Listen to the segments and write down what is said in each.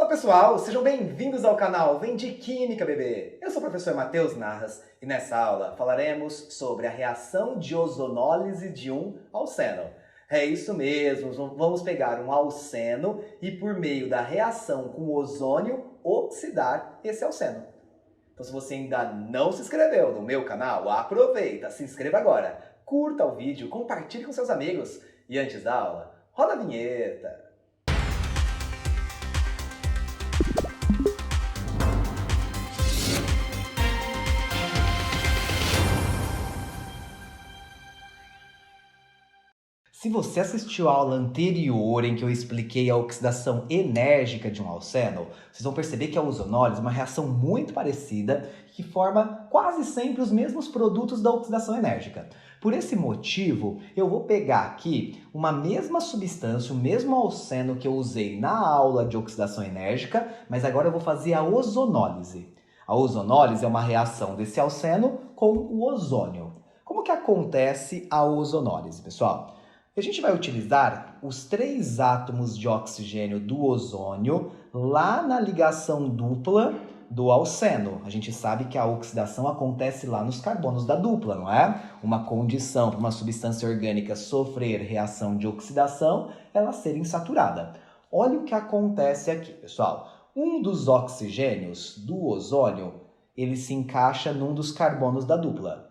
Olá pessoal, sejam bem-vindos ao canal Vem de Química Bebê! Eu sou o professor Matheus Narras e nessa aula falaremos sobre a reação de ozonólise de um alceno. É isso mesmo, vamos pegar um alceno e por meio da reação com o ozônio oxidar esse alceno. Então se você ainda não se inscreveu no meu canal, aproveita, se inscreva agora, curta o vídeo, compartilhe com seus amigos e antes da aula, roda a vinheta! Se você assistiu a aula anterior em que eu expliquei a oxidação enérgica de um alceno, vocês vão perceber que a ozonólise é uma reação muito parecida que forma quase sempre os mesmos produtos da oxidação enérgica. Por esse motivo, eu vou pegar aqui uma mesma substância, o mesmo alceno que eu usei na aula de oxidação enérgica, mas agora eu vou fazer a ozonólise. A ozonólise é uma reação desse alceno com o ozônio. Como que acontece a ozonólise, pessoal? A gente vai utilizar os 3 átomos de oxigênio do ozônio lá na ligação dupla do alceno. A gente sabe que a oxidação acontece lá nos carbonos da dupla, não é? Uma condição para uma substância orgânica sofrer reação de oxidação, ela ser insaturada. Olha o que acontece aqui, pessoal. Um dos oxigênios do ozônio, ele se encaixa num dos carbonos da dupla.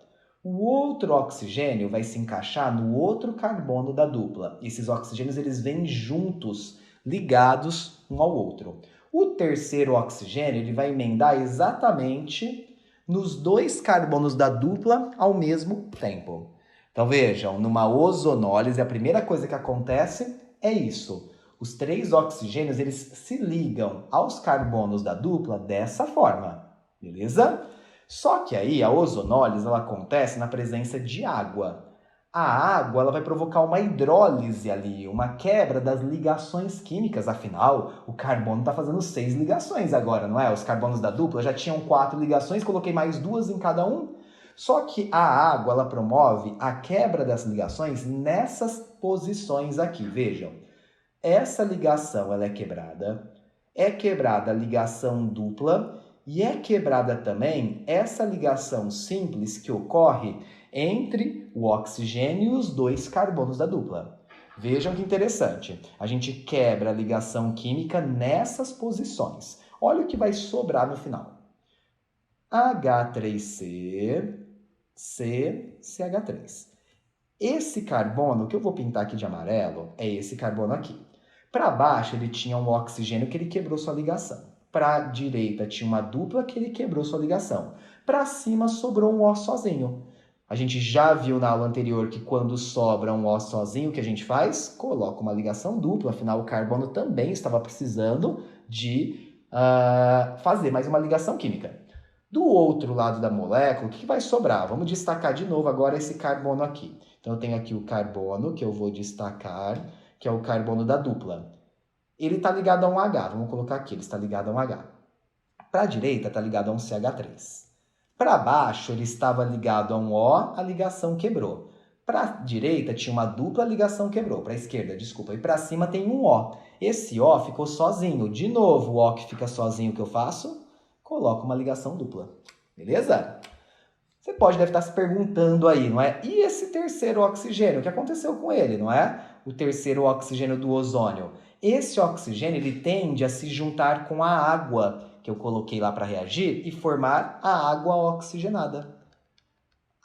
O outro oxigênio vai se encaixar no outro carbono da dupla. Esses oxigênios eles vêm juntos, ligados um ao outro. O terceiro oxigênio ele vai emendar exatamente nos 2 carbonos da dupla ao mesmo tempo. Então vejam, numa ozonólise a primeira coisa que acontece é isso. Os 3 oxigênios eles se ligam aos carbonos da dupla dessa forma, beleza? Só que aí a ozonólise ela acontece na presença de água. A água ela vai provocar uma hidrólise ali, uma quebra das ligações químicas. Afinal, o carbono está fazendo 6 ligações agora, não é? Os carbonos da dupla já tinham 4 ligações, coloquei mais 2 em cada um. Só que a água ela promove a quebra das ligações nessas posições aqui. Vejam, essa ligação ela é quebrada a ligação dupla, e é quebrada também essa ligação simples que ocorre entre o oxigênio e os 2 carbonos da dupla. Vejam que interessante. A gente quebra a ligação química nessas posições. Olha o que vai sobrar no final. H3C, C, CH3. Esse carbono que eu vou pintar aqui de amarelo é esse carbono aqui. Para baixo ele tinha um oxigênio que ele quebrou sua ligação. Para a direita tinha uma dupla que ele quebrou sua ligação. Para cima sobrou um O sozinho. A gente já viu na aula anterior que quando sobra um O sozinho, o que a gente faz? Coloca uma ligação dupla, afinal o carbono também estava precisando de fazer mais uma ligação química. Do outro lado da molécula, o que vai sobrar? Vamos destacar de novo agora esse carbono aqui. Então eu tenho aqui o carbono que eu vou destacar, que é o carbono da dupla. Ele está ligado a um H, vamos colocar aqui, ele está ligado a um H. Para a direita está ligado a um CH3. Para baixo ele estava ligado a um O, a ligação quebrou. Para a direita tinha uma dupla, a ligação quebrou. Para a esquerda, desculpa. E para cima tem um O. Esse O ficou sozinho. De novo, o O que fica sozinho, o que eu faço? Coloco uma ligação dupla. Beleza? Você deve estar se perguntando aí, não é? E esse terceiro oxigênio, o que aconteceu com ele, não é? O terceiro oxigênio do ozônio. Esse oxigênio ele tende a se juntar com a água que eu coloquei lá para reagir e formar a água oxigenada.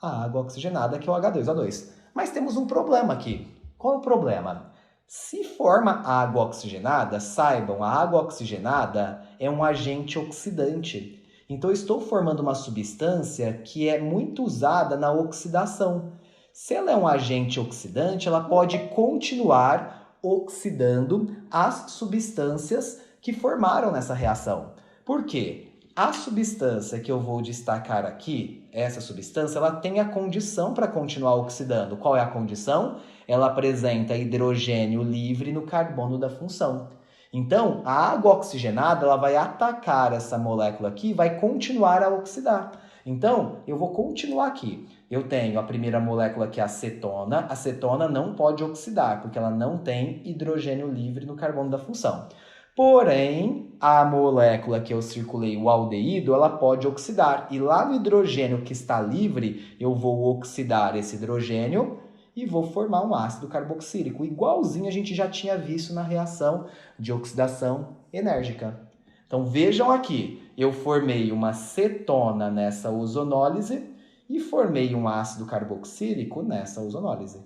A água oxigenada que é o H2O2. Mas temos um problema aqui. Qual é o problema? Se forma água oxigenada, saibam, a água oxigenada é um agente oxidante. Então eu estou formando uma substância que é muito usada na oxidação. Se ela é um agente oxidante, ela pode continuar oxidando as substâncias que formaram nessa reação. Por quê? A substância que eu vou destacar aqui, essa substância, ela tem a condição para continuar oxidando. Qual é a condição? Ela apresenta hidrogênio livre no carbono da função. Então, a água oxigenada ela vai atacar essa molécula aqui e vai continuar a oxidar. Então, eu vou continuar aqui. Eu tenho a primeira molécula que é a acetona. A acetona não pode oxidar, porque ela não tem hidrogênio livre no carbono da função. Porém, a molécula que eu circulei, o aldeído, ela pode oxidar. E lá no hidrogênio que está livre, eu vou oxidar esse hidrogênio e vou formar um ácido carboxílico, igualzinho a gente já tinha visto na reação de oxidação enérgica. Então vejam aqui, eu formei uma cetona nessa ozonólise e formei um ácido carboxílico nessa ozonólise.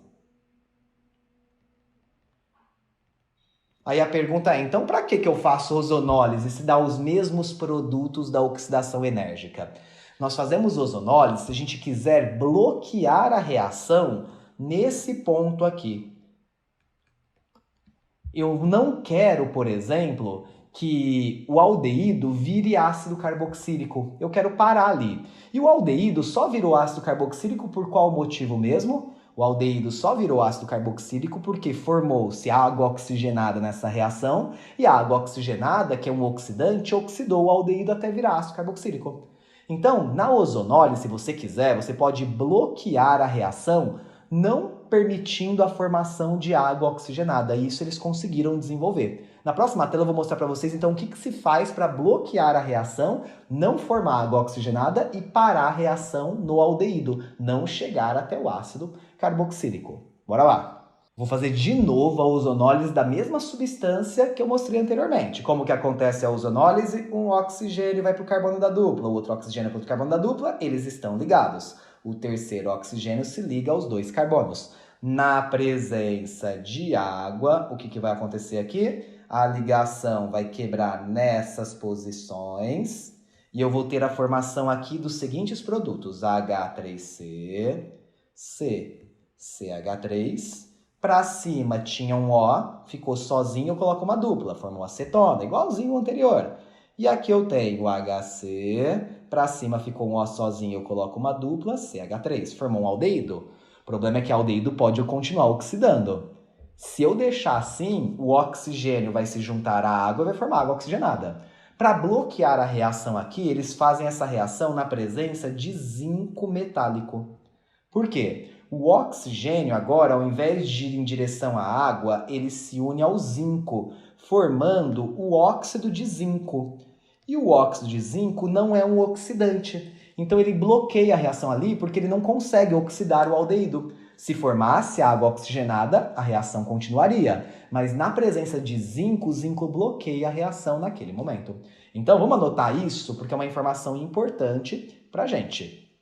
Aí a pergunta é, então para que eu faço ozonólise se dá os mesmos produtos da oxidação enérgica? Nós fazemos ozonólise se a gente quiser bloquear a reação nesse ponto aqui. Eu não quero, por exemplo, que o aldeído vire ácido carboxílico. Eu quero parar ali. E o aldeído só virou ácido carboxílico por qual motivo mesmo? O aldeído só virou ácido carboxílico porque formou-se água oxigenada nessa reação e a água oxigenada, que é um oxidante, oxidou o aldeído até virar ácido carboxílico. Então, na ozonólise, se você quiser, você pode bloquear a reação não permitindo a formação de água oxigenada. Isso eles conseguiram desenvolver. Na próxima tela eu vou mostrar para vocês então o que se faz para bloquear a reação, não formar água oxigenada e parar a reação no aldeído, não chegar até o ácido carboxílico. Bora lá! Vou fazer de novo a ozonólise da mesma substância que eu mostrei anteriormente. Como que acontece a ozonólise? Um oxigênio vai para o carbono da dupla, o outro oxigênio para o carbono da dupla, eles estão ligados. O terceiro oxigênio se liga aos dois carbonos. Na presença de água, o que vai acontecer aqui? A ligação vai quebrar nessas posições e eu vou ter a formação aqui dos seguintes produtos: H3C, CH3. Para cima tinha um O, ficou sozinho, eu coloco uma dupla, formou acetona, igualzinho o anterior. E aqui eu tenho HC, para cima ficou um O sozinho, eu coloco uma dupla, CH3, formou um aldeído. O problema é que o aldeído pode continuar oxidando. Se eu deixar assim, o oxigênio vai se juntar à água e vai formar água oxigenada. Para bloquear a reação aqui, eles fazem essa reação na presença de zinco metálico. Por quê? O oxigênio agora, ao invés de ir em direção à água, ele se une ao zinco, formando o óxido de zinco. E o óxido de zinco não é um oxidante. Então ele bloqueia a reação ali porque ele não consegue oxidar o aldeído. Se formasse água oxigenada, a reação continuaria. Mas na presença de zinco, o zinco bloqueia a reação naquele momento. Então vamos anotar isso porque é uma informação importante para a gente.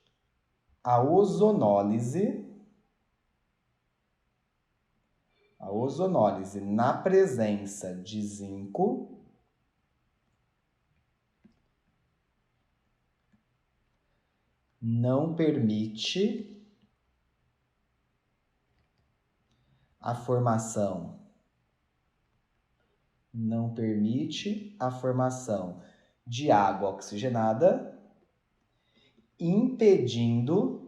A ozonólise na presença de zinco não permite a formação de água oxigenada, impedindo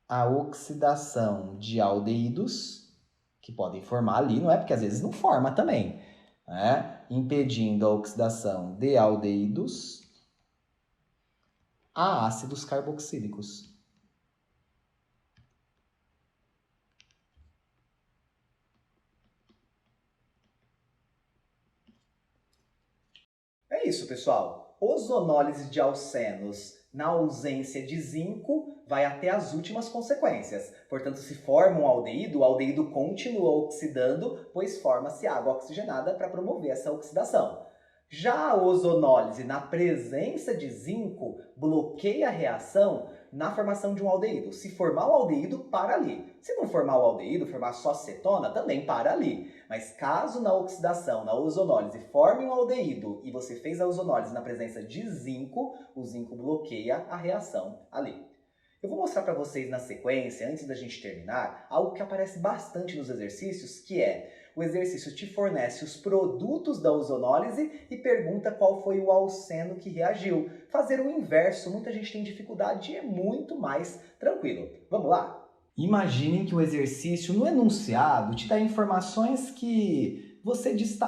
a oxidação de aldeídos, que podem formar ali, não é? Porque às vezes não forma também, né? Impedindo a oxidação de aldeídos a ácidos carboxílicos. É isso, pessoal. Ozonólise de alcenos na ausência de zinco vai até as últimas consequências. Portanto, se forma um aldeído, o aldeído continua oxidando, pois forma-se água oxigenada para promover essa oxidação. Já a ozonólise na presença de zinco bloqueia a reação na formação de um aldeído. Se formar o aldeído, para ali. Se não formar o aldeído, formar só cetona, também para ali. Mas caso na oxidação, na ozonólise, forme um aldeído e você fez a ozonólise na presença de zinco, o zinco bloqueia a reação ali. Eu vou mostrar para vocês na sequência, antes da gente terminar, algo que aparece bastante nos exercícios, que é o exercício te fornece os produtos da ozonólise e pergunta qual foi o alceno que reagiu. Fazer o inverso, muita gente tem dificuldade e é muito mais tranquilo. Vamos lá? Imaginem que o exercício no enunciado te dá informações que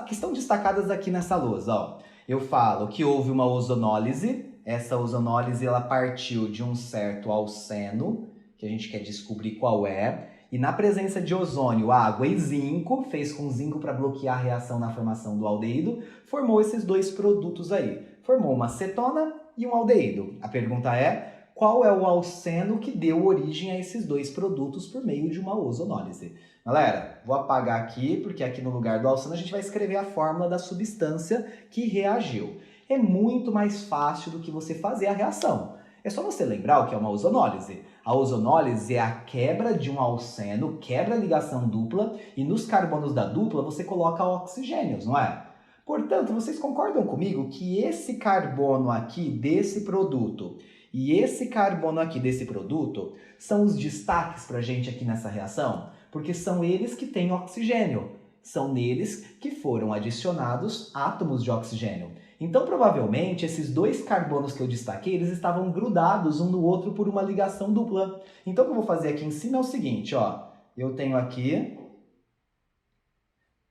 estão destacadas aqui nessa lousa. Ó. Eu falo que houve uma ozonólise. Essa ozonólise ela partiu de um certo alceno, que a gente quer descobrir qual é. E na presença de ozônio, água e zinco, fez com zinco para bloquear a reação na formação do aldeído, formou esses dois produtos aí. Formou uma cetona e um aldeído. A pergunta é, qual é o alceno que deu origem a esses dois produtos por meio de uma ozonólise? Galera, vou apagar aqui, porque aqui no lugar do alceno a gente vai escrever a fórmula da substância que reagiu. É muito mais fácil do que você fazer a reação. É só você lembrar o que é uma ozonólise. A ozonólise é a quebra de um alceno, quebra a ligação dupla, e nos carbonos da dupla você coloca oxigênios, não é? Portanto, vocês concordam comigo que esse carbono aqui desse produto e esse carbono aqui desse produto são os destaques para a gente aqui nessa reação? Porque são eles que têm oxigênio. São neles que foram adicionados átomos de oxigênio. Então, provavelmente, esses dois carbonos que eu destaquei, eles estavam grudados um no outro por uma ligação dupla. Então, o que eu vou fazer aqui em cima é o seguinte, ó. Eu tenho aqui...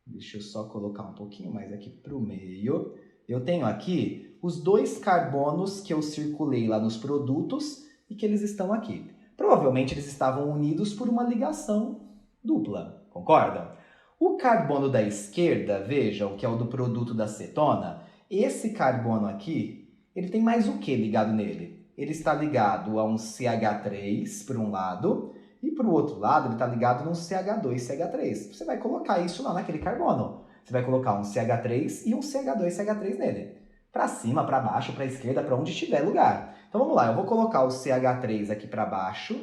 Deixa eu só colocar um pouquinho mais aqui para o meio. Eu tenho aqui os dois carbonos que eu circulei lá nos produtos e que eles estão aqui. Provavelmente, eles estavam unidos por uma ligação dupla, concordam? O carbono da esquerda, vejam, que é o do produto da cetona, esse carbono aqui, ele tem mais o que ligado nele? Ele está ligado a um CH3 por um lado e para o outro lado ele está ligado num CH2CH3. Você vai colocar isso lá naquele carbono. Você vai colocar um CH3 e um CH2CH3 nele. Para cima, para baixo, para a esquerda, para onde tiver lugar. Então vamos lá, eu vou colocar o CH3 aqui para baixo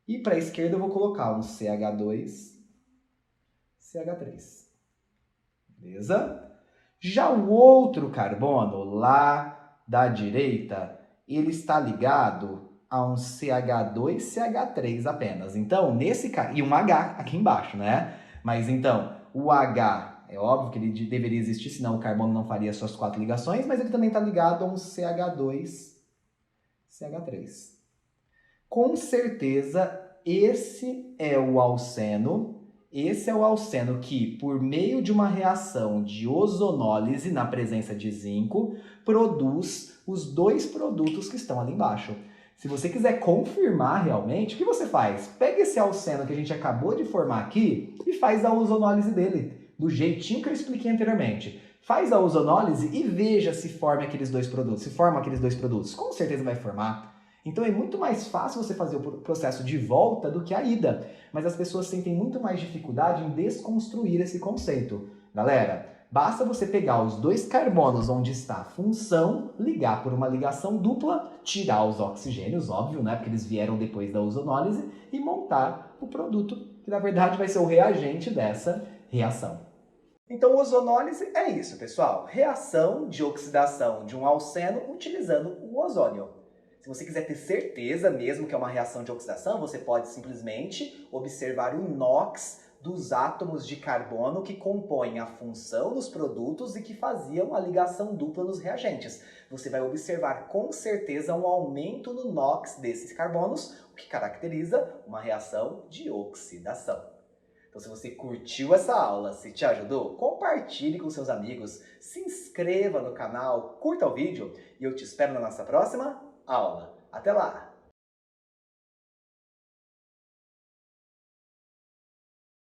e para a esquerda eu vou colocar um CH2CH3. Beleza? Já o outro carbono, lá da direita, ele está ligado a um CH2CH3 apenas. Então, e um H aqui embaixo, né? Mas então, o H, é óbvio que ele deveria existir, senão o carbono não faria suas 4 ligações, mas ele também está ligado a um CH2CH3. Com certeza, esse é o alceno. Esse é o alceno que, por meio de uma reação de ozonólise na presença de zinco, produz os dois produtos que estão ali embaixo. Se você quiser confirmar realmente, o que você faz? Pega esse alceno que a gente acabou de formar aqui e faz a ozonólise dele, do jeitinho que eu expliquei anteriormente. Faz a ozonólise e veja se forma aqueles dois produtos. Se forma aqueles dois produtos, com certeza vai formar. Então é muito mais fácil você fazer o processo de volta do que a ida, mas as pessoas sentem muito mais dificuldade em desconstruir esse conceito. Galera, basta você pegar os dois carbonos onde está a função, ligar por uma ligação dupla, tirar os oxigênios, óbvio, né, porque eles vieram depois da ozonólise, e montar o produto, que na verdade vai ser o reagente dessa reação. Então, ozonólise é isso, pessoal. Reação de oxidação de um alceno utilizando o ozônio. Se você quiser ter certeza mesmo que é uma reação de oxidação, você pode simplesmente observar o NOx dos átomos de carbono que compõem a função dos produtos e que faziam a ligação dupla nos reagentes. Você vai observar com certeza um aumento no NOx desses carbonos, o que caracteriza uma reação de oxidação. Então, se você curtiu essa aula, se te ajudou, compartilhe com seus amigos, se inscreva no canal, curta o vídeo e eu te espero na nossa próxima aula. Até lá!